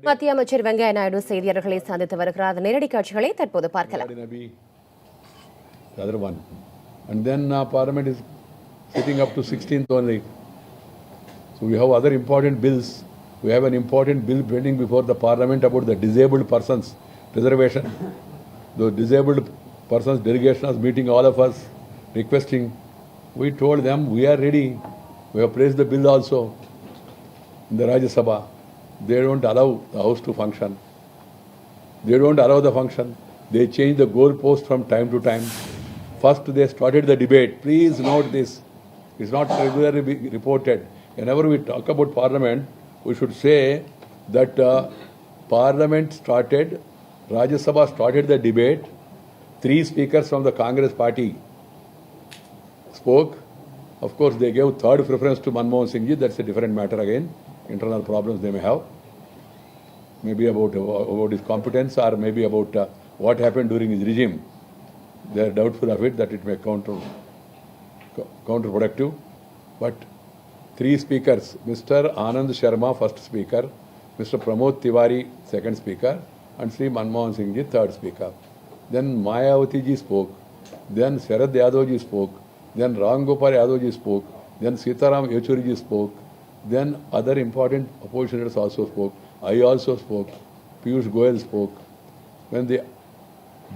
மத்திய அமைச்சர் வெங்கையா நாயுடு செய்தியாளர்களை சந்தித்து வருகிறார். நேரடி காட்சிகளை தற்போது பார்க்கலாம். The other one. And then Parliament is sitting up to 16th only. So we have other important bills. We have an important bill pending before the Parliament about the disabled persons reservation. The disabled persons delegation was meeting all of us, requesting. We told them we are ready. We have praised the bill also in the Rajya Sabha. They don't allow the House to function. They don't allow the function. They change the goalpost from time to time. First they started the debate. Please note this. It's not regularly reported. Whenever we talk about Parliament, we should say that Parliament started, Rajya Sabha started the debate. 3 speakers from the Congress party spoke. Of course, they gave third preference to Manmohan Singh Ji. That's a different matter again. Internal problems they may have. Maybe about his competence or maybe about what happened during his regime. They are doubtful of it, that it may counterproductive. But 3 speakers, Mr. Anand Sharma, first speaker, Mr. Pramod Tiwari, second speaker, and Sri Manmohan Singh Ji, third speaker. Then Mayawati Ji spoke. Then Sharad Yadav Ji spoke. Then Ram Gopal Yadav Ji spoke. Then Sitaram Yechuri Ji spoke. Then other important opposition leaders also spoke. I also spoke. Piyush Goyal spoke. When the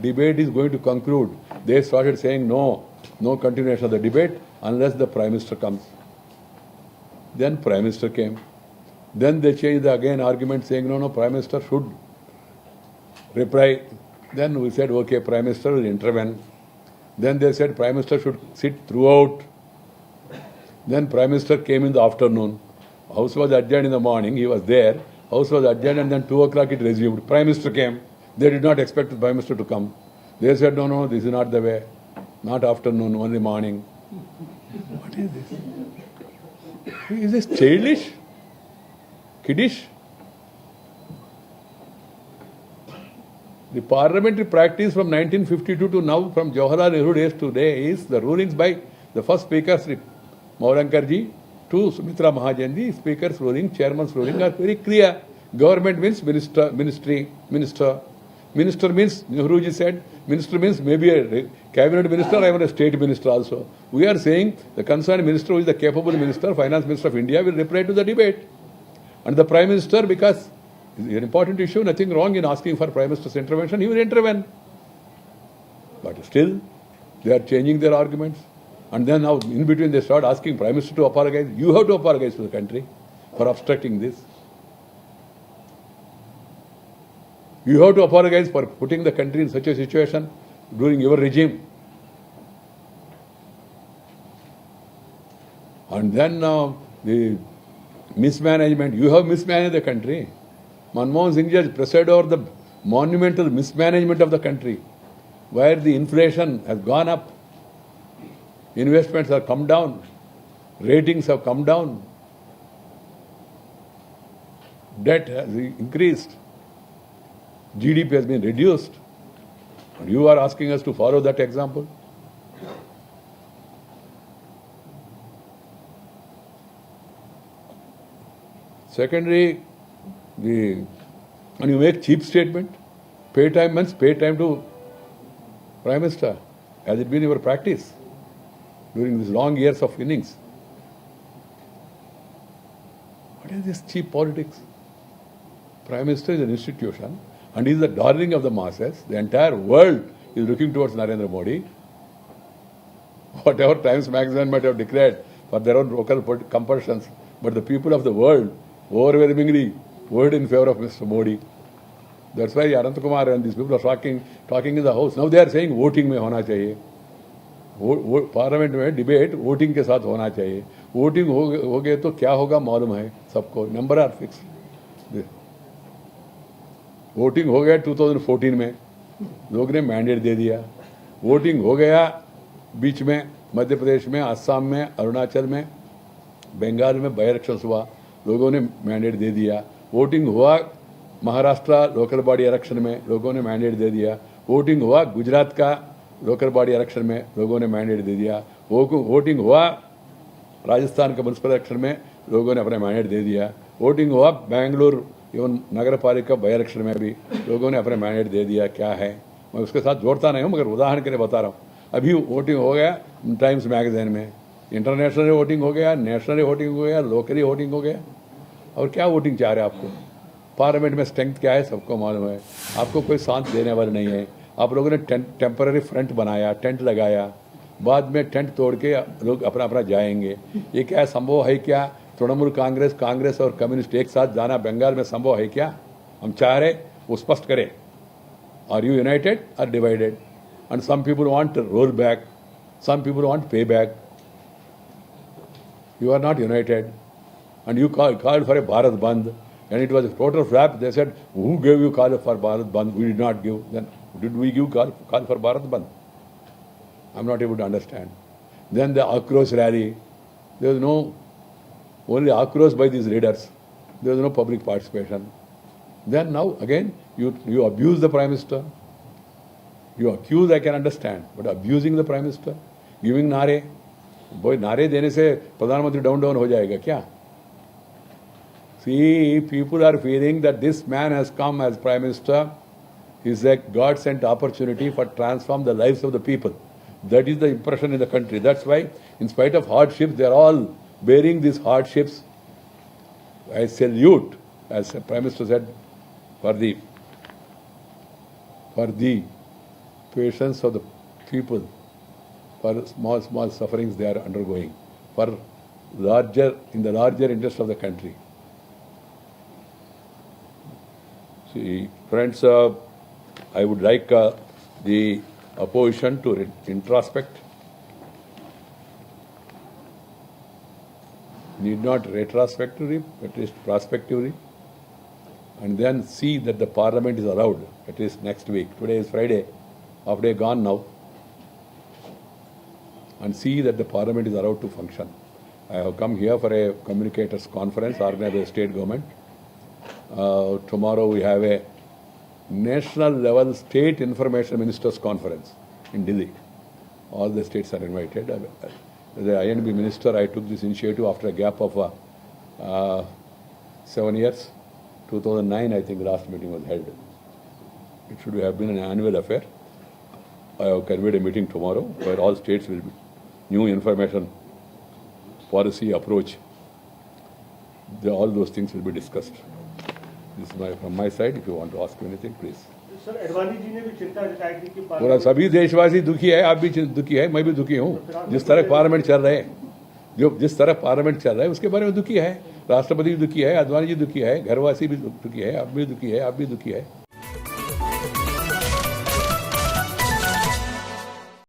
debate is going to conclude, they started saying no continuation of the debate unless the Prime Minister comes. Then Prime Minister came. Then they changed the again argument saying no, Prime Minister should reply. Then we said okay, Prime Minister will intervene. Then they said Prime Minister should sit throughout. Then Prime Minister came in the afternoon. House was adjourned in the morning, he was there. House was adjourned and then 2 o'clock it resumed. Prime Minister came. They did not expect the Prime Minister to come. They said, no, this is not the way. Not afternoon, only morning. What is this? Is this childish? Kiddish? The parliamentary practice from 1952 to now, from Jawaharlal Nehru days to today, is the rulings by the first speaker, Sri Maurankar-ji, to Sumitra Mahajan-ji, speaker's ruling, chairman's ruling are very clear. Government means minister. Minister means, Nehruji said, minister means maybe a cabinet minister or even a state minister also. We are saying the concerned minister who is the capable minister, finance minister of India, will reply to the debate. And the Prime Minister, because it's an important issue, nothing wrong in asking for Prime Minister's intervention, he will intervene. But still, they are changing their arguments. And then now, in between, they start asking Prime Minister to apologize. You have to apologize to the country for obstructing this. You have to apologize for putting the country in such a situation during your regime. And then the mismanagement. You have mismanaged the country. Manmohan Singh Ji has presided over the monumental mismanagement of the country, where the inflation has gone up, investments have come down, ratings have come down, debt has increased, GDP has been reduced. And you are asking us to follow that example? Secondly, when you make cheap statement, pay time means pay time to Prime Minister. Has it been your practice during these long years of innings? What is this cheap politics? Prime Minister is an institution and he is the darling of the masses. The entire world is looking towards Narendra Modi. Whatever Times Magazine might have declared for their own local compulsions, but the people of the world overwhelmingly voted in favor of Mr. Modi. That's why Anant Kumar and these people are talking in the House. Now they are saying voting में होना चाहिए. Parliament में debate voting के साथ होना चाहिए. Voting हो गए तो क्या होगा मालूम है सबको. Number are fix. वोटिंग हो गया 2014 में, लोग ने मैंडेट दे दिया. वोटिंग हो गया बीच में मध्य प्रदेश में, असम में, अरुणाचल में, बंगाल में बाई इलेक्शंस हुआ, लोगों ने मैंडेट दे दिया. वोटिंग हुआ महाराष्ट्र लोकल बॉडी इलेक्शन में, लोगों ने मैंडेट दे दिया. वोटिंग हुआ गुजरात का लोकल बॉडी इलेक्शन में, लोगों ने मैंडेट दे दिया. वोटिंग हुआ राजस्थान के म्यूनसिपल इलेक्शन में, लोगों ने अपना मैंडेट दे दिया. वोटिंग हुआ बेंगलुरु इवन नगर पालिका बाई इलेक्शन में भी लोगों ने अपने मैंडेट दे दिया। क्या है, मैं उसके साथ जोड़ता नहीं हूँ, मगर उदाहरण के लिए बता रहा हूँ। अभी वोटिंग हो गया टाइम्स मैगजीन में, इंटरनेशनली वोटिंग हो गया, नेशनली वोटिंग हो गया, लोकली वोटिंग हो गया। और क्या वोटिंग चाह रहे हैं आपको? पार्लियामेंट में स्ट्रेंथ क्या है सबको मालूम है। आपको कोई साथ देने वाला नहीं है। आप लोगों ने टेम्पररी फ्रंट बनाया, टेंट लगाया, बाद में टेंट तोड़ के लोग अपना अपना जाएंगे। ये क्या संभव है? क्या तृणमूल कांग्रेस और कम्युनिस्ट एक साथ जाना बंगाल में संभव है क्या? हम चाह रहे वो स्पष्ट करें। आर यू यूनाइटेड और divided? And some people want roll back, some people want pay back. You are not united, and you called for a Bharat Bandh, and it was a total flap. They said, "Who gave you call for Bharat Bandh? We did not give." Then did we give call for Bharat Bandh? I'm not able to understand. Then the Akrosh rally, there was no only Akrosh by these leaders. There was no public participation. Then now again you abuse the Prime Minister. You accuse, I can understand, but abusing the Prime Minister, giving नारे, बोई नारे देने से प्रधानमंत्री down हो जाएगा क्या? See, people are feeling that this man has come as Prime Minister. He's a God-sent opportunity for transform the lives of the people. That is the impression in the country. That's why, in spite of hardships, they are all bearing these hardships. I salute, as the Prime Minister said, for the patience of the people, for small sufferings they are undergoing, for in the larger interest of the country. See, friends, I would like the opposition to introspect, need not retrospectively, at least prospectively, and then see that the Parliament is allowed, at least next week. Today is Friday, half day gone now, and see that the Parliament is allowed to function. I have come here for a communicators conference organized by the state government. Tomorrow we have a national level state information ministers conference in Delhi. All the states are invited. As the INB minister, I took this initiative after a gap of 7 years. 2009, I think the last meeting was held. It should have been an annual affair. I have convened a meeting tomorrow where all states will be new information policy approach. All those things will be discussed. This is from my side. If you want to ask me anything, please. Sir Advani ji ने भी चिंता जताई थी कि पूरा सभी देशवासी दुखी है, आप भी दुखी है, मैं भी दुखी हूँ। जिस तरह पार्लियामेंट चल रहे हैं, जिस तरह पार्लियामेंट चल रहा है उसके बारे में दुखी है। राष्ट्रपति भी दुखी है, अडवाणी जी दुखी है, घरवासी भी दुखी है, आप भी दुखी है, आप भी दुखी है।